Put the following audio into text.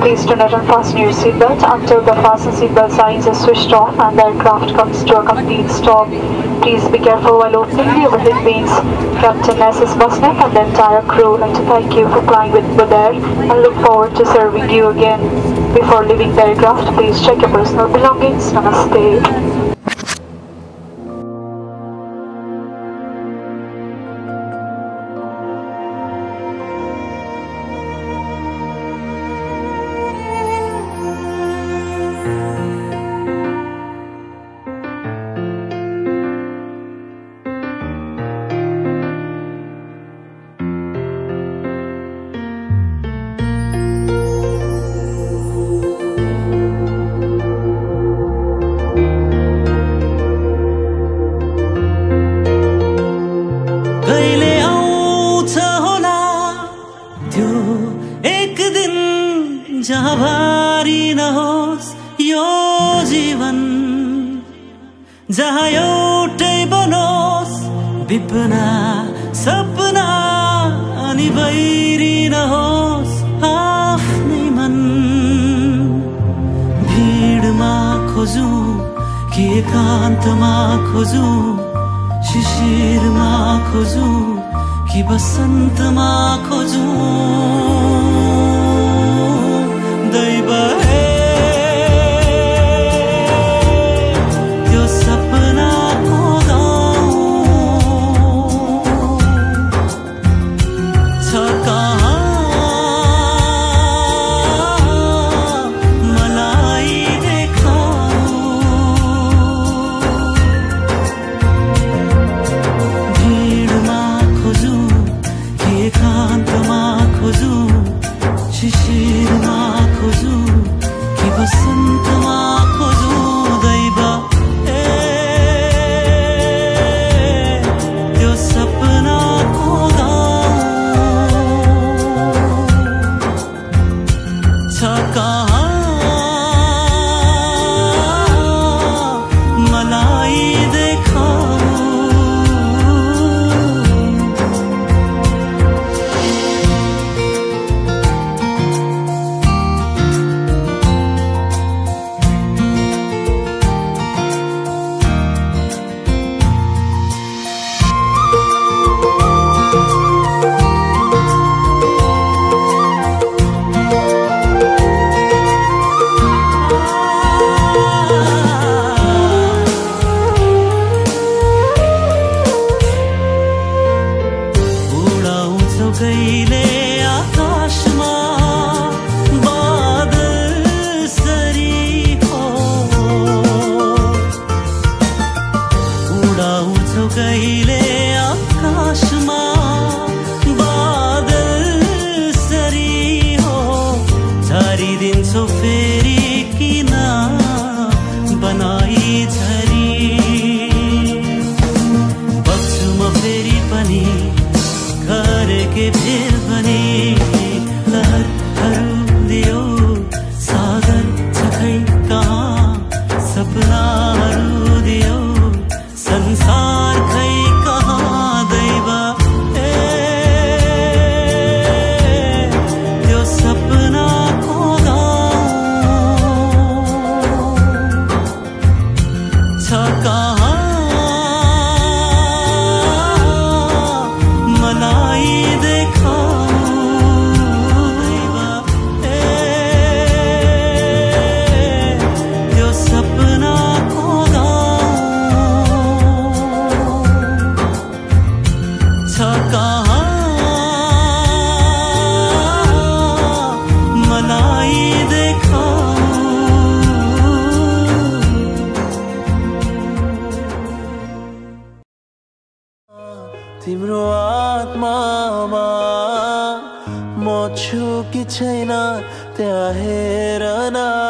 Please do not unfasten your seatbelt until the fasten seatbelt signs are switched off and the aircraft comes to a complete stop. Please be careful while opening the overhead bins. Captain S.S. Busnek and the entire crew would like to thank you for flying with Budair and look forward to serving you again. Before leaving the aircraft, please check your personal belongings. Namaste. जहाँ भारी नहोस् यो जीवन जहाँ एउटै बनोस् विपना सपना अनि बैरी नहोस् आफ्नै मन भिडमा खोजौं कि एकान्तमा खोजौं शिशिरमा खोजौं कि बसन्तमा खोजौं दैव है त्यो सपनाको गाउँ छ कहाँ मलाई देखाऊ भिडमा खोजौं कि एकान्तमा खोजौं शिशिरमा खोजौं कि बसन्तमा खोजौं दैव त्यो सपनाको गाउँ छ कहाँ मलाई देखाऊ कहिले आकाशमा बादल सरी हो उडाउँछौ कहिले आकाशमा बादल सरी हो झारिदिन्छौ फेरि किन बनाई झरी बग्छु म फेरि पनि के फेर बने लहरहरू दियो सागर छ खै कहाँ सपनाहरू दियो संसार खै कहाँ दैव त्यो सपनाको गाउँ छ कहाँ मलाई तिम्रो आत्मामा म छु कि छैन त्यहाँ हेर न